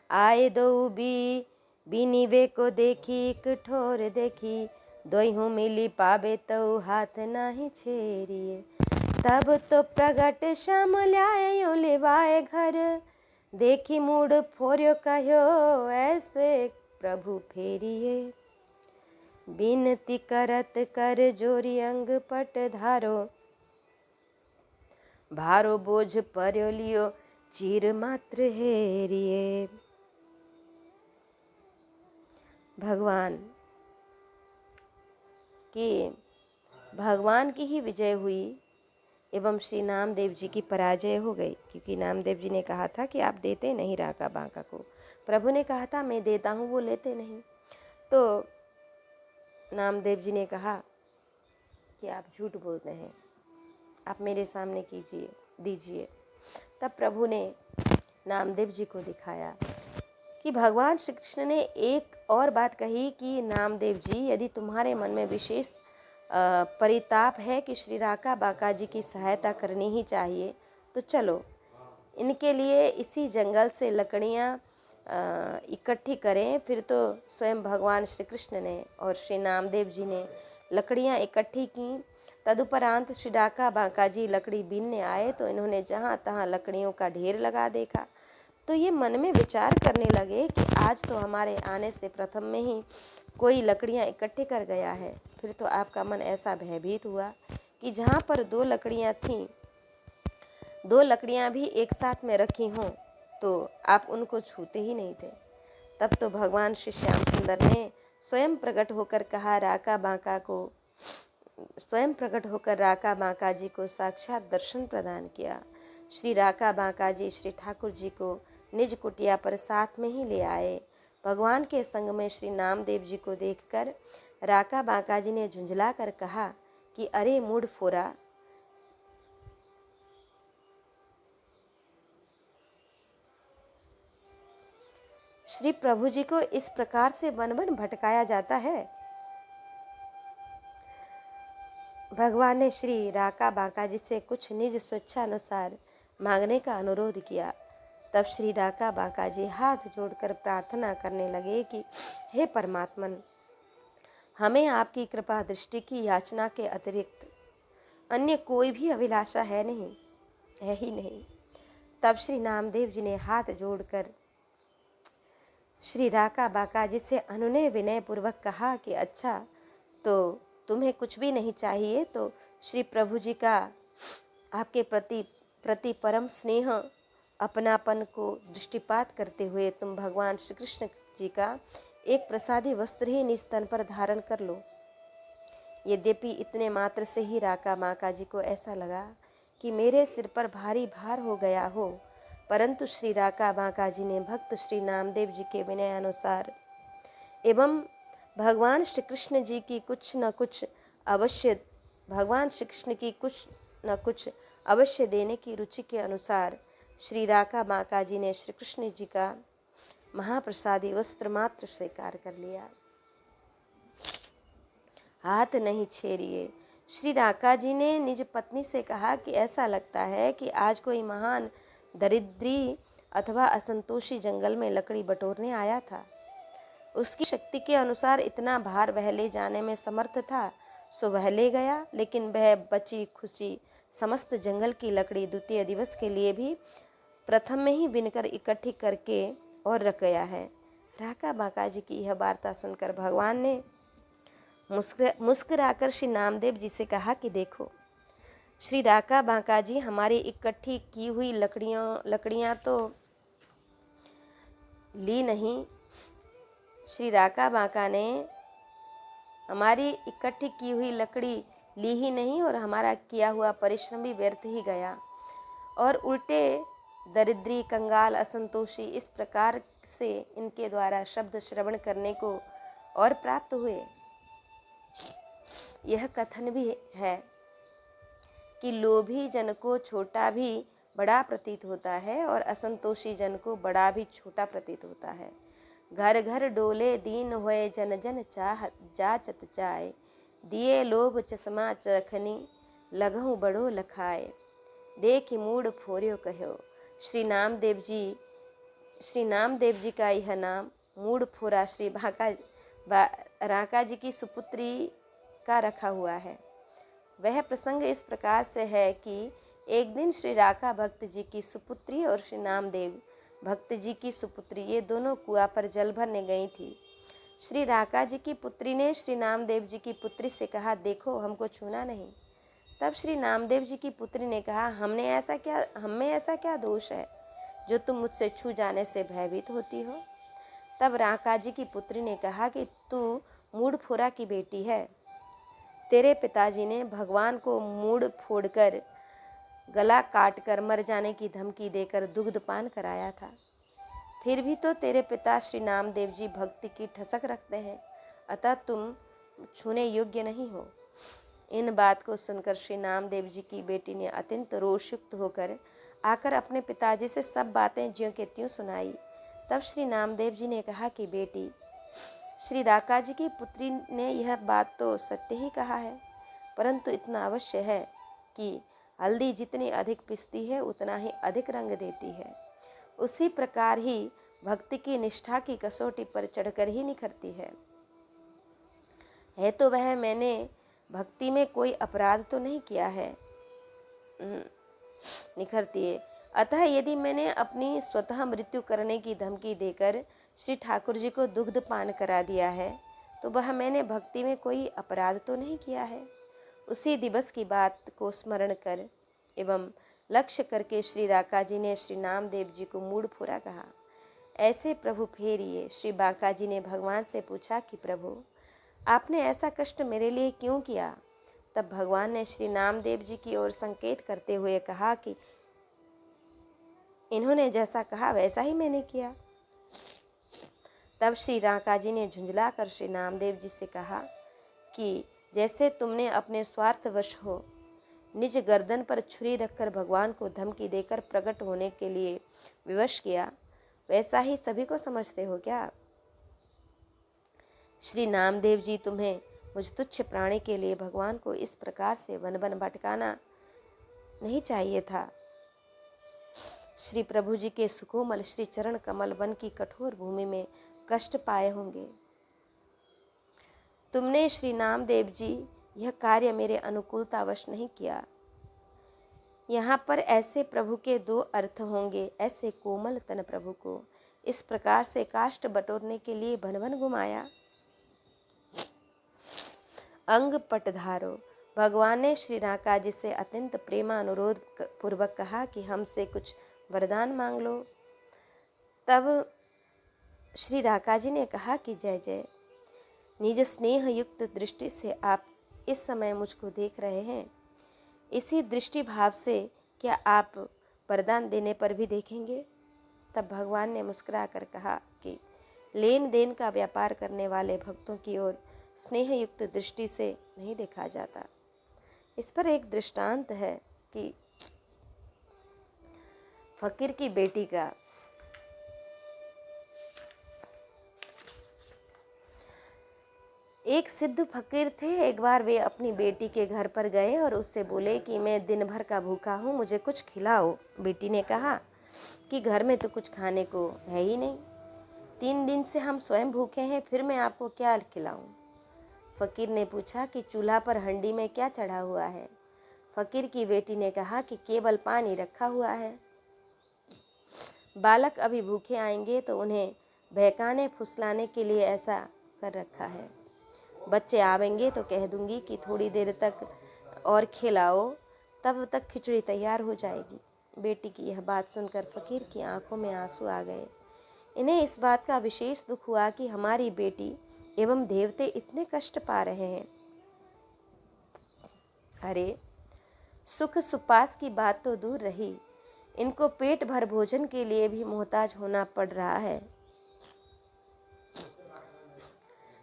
आए दो बीनीवे को देखी एक ठोर देखी, दोइहु मिली पाबे तो हाथ नाही छेरिए। तब तो प्रगट श्याम ल्यायो लेवाए घर, देखी मूड फोर्यो कहो ऐसे प्रभु फेरिए। बिनती करत कर जोरी अंग पट धारो, भारो बोझ पर्यो लियो चीर मात्र हेरिए। भगवान की ही विजय हुई एवं श्री नामदेव जी की पराजय हो गई, क्योंकि नामदेव जी ने कहा था कि आप देते नहीं राका बांका को। प्रभु ने कहा था मैं देता हूँ, वो लेते नहीं। तो नामदेव जी ने कहा कि आप झूठ बोलते हैं, आप मेरे सामने कीजिए, दीजिए। तब प्रभु ने नामदेव जी को दिखाया कि भगवान श्री कृष्ण ने एक और बात कही कि नामदेव जी, यदि तुम्हारे मन में विशेष परिताप है कि श्री राका बांका जी की सहायता करनी ही चाहिए, तो चलो इनके लिए इसी जंगल से लकड़ियाँ इकट्ठी करें। फिर तो स्वयं भगवान श्री कृष्ण ने और श्री नामदेव जी ने लकड़ियाँ इकट्ठी की। तदुपरांत श्री राका बांका जी लकड़ी बीनने आए तो इन्होंने जहाँ तहाँ लकड़ियों का ढेर लगा देखा, तो ये मन में विचार करने लगे कि आज तो हमारे आने से प्रथम में ही कोई लकड़ियाँ इकट्ठी कर गया है। फिर तो आपका मन ऐसा भयभीत हुआ कि जहाँ पर 2 लकड़ियाँ थीं, 2 लकड़ियाँ भी एक साथ में रखी हों तो आप उनको छूते ही नहीं थे। तब तो भगवान श्री श्याम सुंदर ने स्वयं प्रकट होकर राका बांका जी को साक्षात दर्शन प्रदान किया। श्री राका बांका जी श्री ठाकुर जी को निज कुटिया पर साथ में ही ले आए। भगवान के संग में श्री नामदेव जी को देखकर राका बांका जी ने झुंझला कर कहा कि अरे मूढ़ फोरा, श्री प्रभु जी को इस प्रकार से वन वन भटकाया जाता है। भगवान ने श्री राका बांका जी से कुछ निज स्वेच्छानुसार मांगने का अनुरोध किया। तब श्री राका बांका जी हाथ जोड़कर प्रार्थना करने लगे कि हे परमात्मन, हमें आपकी कृपा दृष्टि की याचना के अतिरिक्त अन्य कोई भी अभिलाषा है ही नहीं। तब श्री नामदेव जी ने हाथ जोड़कर श्री राका बांका जी से अनुनय विनय पूर्वक कहा कि अच्छा, तो तुम्हें कुछ भी नहीं चाहिए, तो श्री प्रभु जी का आपके प्रति परम स्नेह अपनापन को दृष्टिपात करते हुए तुम भगवान श्री कृष्ण जी का एक प्रसादी वस्त्र ही निज तन पर धारण कर लो। यद्यपि इतने मात्र से ही राका बाका जी को ऐसा लगा कि मेरे सिर पर भारी भार हो गया हो, परंतु श्री राका बाका जी ने भक्त श्री नामदेव जी के विनय अनुसार एवं भगवान श्री कृष्ण जी की कुछ न कुछ अवश्य देने की रुचि के अनुसार श्री राका बाका जी ने श्री कृष्ण जी का महाप्रसादी वस्त्र मात्र स्वीकार कर लिया। हाथ नहीं छेड़िए। श्री राका जी ने निज पत्नी से कहा कि ऐसा लगता है कि आज कोई महान दरिद्री अथवा असंतोषी जंगल में लकड़ी बटोरने आया था। उसकी शक्ति के अनुसार इतना भार वह ले जाने में समर्थ था, सो वह ले गया, लेकिन वह बची खुशी समस्त जंगल की लकड़ी द्वितीय दिवस के लिए भी प्रथम में ही बिनकर इकट्ठी करके और रख गया है। राका बाका जी की यह वार्ता सुनकर भगवान ने मुस्कुराकर श्री नामदेव जी से कहा कि देखो श्री राका बाका जी, हमारी इकट्ठी की हुई लकड़ियाँ तो ली नहीं। श्री राका बाका ने हमारी इकट्ठी की हुई लकड़ी ली ही नहीं और हमारा किया हुआ परिश्रम भी व्यर्थ ही गया, और उल्टे दरिद्री, कंगाल, असंतोषी इस प्रकार से इनके द्वारा शब्द श्रवण करने को और प्राप्त हुए। यह कथन भी है कि लोभी जन को छोटा भी बड़ा प्रतीत होता है और असंतोषी जन को बड़ा भी छोटा प्रतीत होता है। घर घर डोले दीन होए जन जन चाह जाचत जाए, दिए लोभ चश्मा चखनी लगहु बड़ो लखाए, देख मूड फोरियो कहो। श्री नामदेव जी का यह नाम मूड फोरा श्री राका जी की सुपुत्री का रखा हुआ है। वह प्रसंग इस प्रकार से है कि एक दिन श्री राका भक्त जी की सुपुत्री और श्री नामदेव भक्त जी की सुपुत्री ये दोनों कुआं पर जल भरने गई थी। श्री राका जी की पुत्री ने श्री नामदेव जी की पुत्री से कहा, देखो हमको छूना नहीं। तब श्री नामदेव जी की पुत्री ने कहा, हम में ऐसा क्या दोष है जो तुम मुझसे छू जाने से भयभीत होती हो। तब राका जी की पुत्री ने कहा कि तू मूढ़फोरा की बेटी है। तेरे पिताजी ने भगवान को मूढ़ फोड़कर गला काटकर मर जाने की धमकी देकर दुग्धपान कराया था। फिर भी तो तेरे पिता श्री नामदेव जी भक्ति की ठसक रखते हैं, अतः तुम छूने योग्य नहीं हो। इन बात को सुनकर श्री नामदेव जी की बेटी ने अत्यंत रोषयुक्त होकर आकर अपने पिताजी से सब बातें ज्यों के त्यों सुनाई। तब श्री नामदेव जी ने कहा कि बेटी, श्री राका जी की पुत्री ने यह बात तो सत्य ही कहा है, परंतु इतना अवश्य है कि हल्दी जितनी अधिक पिसती है उतना ही अधिक रंग देती है। उसी प्रकार ही भक्ति की निष्ठा की कसौटी पर चढ़कर ही निखरती है तो वह मैंने भक्ति में कोई अपराध तो नहीं किया है, निखरती है। अतः यदि मैंने अपनी स्वतः मृत्यु करने की धमकी देकर श्री ठाकुर जी को दुग्ध पान करा दिया है तो वह मैंने भक्ति में कोई अपराध तो नहीं किया है। उसी दिवस की बात को स्मरण कर एवं लक्ष्य करके श्री राका जी ने श्री नामदेव जी को मूढ़फोरा कहा। ऐसे प्रभु फेरिए। श्री बाका जी ने भगवान से पूछा कि प्रभु, आपने ऐसा कष्ट मेरे लिए क्यों किया। तब भगवान ने श्री नामदेव जी की ओर संकेत करते हुए कहा कि इन्होंने जैसा कहा वैसा ही मैंने किया। तब श्री राका जी ने झुंझलाकर श्री नामदेव जी से कहा कि जैसे तुमने अपने स्वार्थवश हो निज गर्दन पर छुरी रखकर भगवान को धमकी देकर प्रकट होने के लिए विवश किया, वैसा ही सभी को समझते हो क्या। श्री नामदेव जी, तुम्हें मुझ तुच्छ प्राणी के लिए भगवान को इस प्रकार से वन वन भटकाना नहीं चाहिए था। श्री प्रभु जी के सुकोमल श्री चरण कमल वन की कठोर भूमि में कष्ट पाए होंगे। तुमने श्री नामदेव जी यह कार्य मेरे अनुकूलतावश नहीं किया। यहाँ पर ऐसे प्रभु के दो अर्थ होंगे। ऐसे कोमल तन प्रभु को इस प्रकार से काष्ठ बटोरने के लिए भन भन घुमाया। अंग पटधारो। भगवान ने श्री राका जी से अत्यंत प्रेमानुरोध पूर्वक कहा कि हमसे कुछ वरदान मांग लो। तब श्री राकाजी ने कहा कि जय जय, निज स्नेह युक्त दृष्टि से आप इस समय मुझको देख रहे हैं, इसी दृष्टि भाव से क्या आप वरदान देने पर भी देखेंगे? तब भगवान ने मुस्कुरा कर कहा कि लेन देन का व्यापार करने वाले भक्तों की ओर स्नेह युक्त दृष्टि से नहीं देखा जाता। इस पर एक दृष्टांत है कि फकीर की बेटी का। एक सिद्ध फकीर थे। एक बार वे अपनी बेटी के घर पर गए और उससे बोले कि मैं दिन भर का भूखा हूँ, मुझे कुछ खिलाओ। बेटी ने कहा कि घर में तो कुछ खाने को है ही नहीं, 3 दिन से हम स्वयं भूखे हैं, फिर मैं आपको क्या खिलाऊं? फकीर ने पूछा कि चूल्हा पर हंडी में क्या चढ़ा हुआ है? फकीर की बेटी ने कहा कि केवल पानी रखा हुआ है। बालक अभी भूखे आएंगे तो उन्हें बहकाने फुसलाने के लिए ऐसा कर रखा है। बच्चे आवेंगे तो कह दूंगी कि थोड़ी देर तक और खिलाओ, तब तक खिचड़ी तैयार हो जाएगी। बेटी की यह बात सुनकर फकीर की आंखों में आंसू आ गए। इन्हें इस बात का विशेष दुख हुआ कि हमारी बेटी एवं देवते इतने कष्ट पा रहे हैं। अरे, सुख सुपास की बात तो दूर रही, इनको पेट भर भोजन के लिए भी मोहताज होना पड़ रहा है।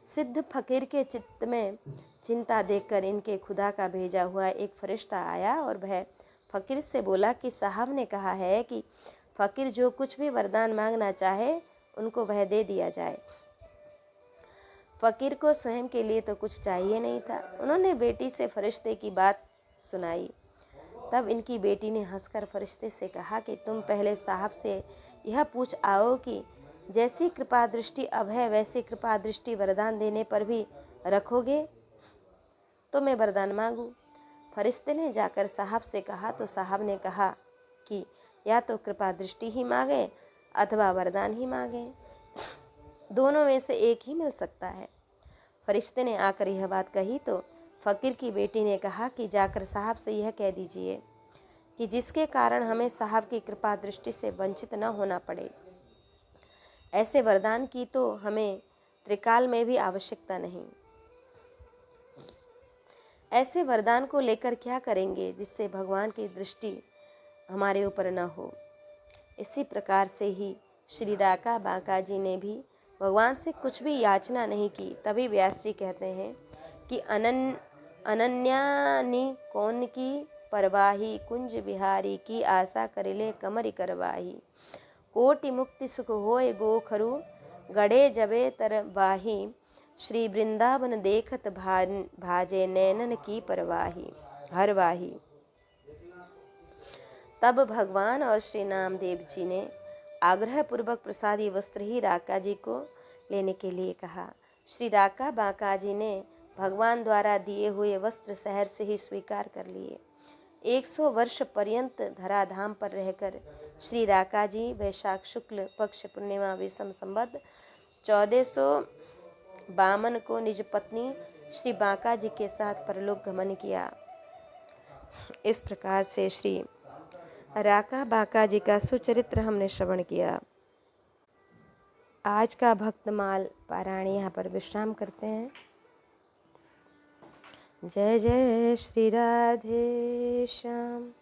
सिद्ध फकीर के चित्त में चिंता देखकर इनके खुदा का भेजा हुआ एक फरिश्ता आया और वह फकीर से बोला कि साहब ने कहा है कि फकीर जो कुछ भी वरदान मांगना चाहे उनको वह दे दिया जाए। फकीर को स्वयं के लिए तो कुछ चाहिए नहीं था। उन्होंने बेटी से फरिश्ते की बात सुनाई। तब इनकी बेटी ने हंसकर फरिश्ते से कहा कि तुम पहले साहब से यह पूछ आओ कि जैसी कृपा दृष्टि अब है वैसी कृपा दृष्टि वरदान देने पर भी रखोगे तो मैं वरदान मांगूं। फरिश्ते ने जाकर साहब से कहा तो साहब ने कहा कि या तो कृपा दृष्टि ही मांगे अथवा वरदान ही मांगे, दोनों में से एक ही मिल सकता है। फरिश्ते ने आकर यह बात कही तो फकीर की बेटी ने कहा कि जाकर साहब से यह कह दीजिए कि जिसके कारण हमें साहब की कृपा दृष्टि से वंचित न होना पड़े, ऐसे वरदान की तो हमें त्रिकाल में भी आवश्यकता नहीं। ऐसे वरदान को लेकर क्या करेंगे जिससे भगवान की दृष्टि हमारे ऊपर न हो। इसी प्रकार से ही श्री राका बांका जी ने भी भगवान से कुछ भी याचना नहीं की। तभी व्यास जी कहते हैं कि अनन्यानी कौन की परवाही, कुंज बिहारी की आशा करिले कमरि करवाही। कोटि मुक्ति सुख होय गोखरु, गड़े जबे तर बाही। श्री वृंदावन देखत भाजे नैनन की परवाही हरवाही। तब भगवान और श्री नामदेव जी ने आग्रह पूर्वक प्रसादी वस्त्र ही राका जी को लेने के लिए कहा। श्री राका बांका जी ने भगवान द्वारा दिए हुए वस्त्र शहर से ही स्वीकार कर लिए। 100 वर्ष पर्यंत धराधाम पर रहकर श्री राका जी वैशाख शुक्ल पक्ष पूर्णिमा विषम संबत 1452 को निज पत्नी श्री बांका जी के साथ परलोक गमन किया। इस प्रकार से श्री राका बांका जी का सुचरित्र हमने श्रवण किया। आज का भक्तमाल पारायण यहाँ पर विश्राम करते हैं। जय जय श्री राधे श्याम।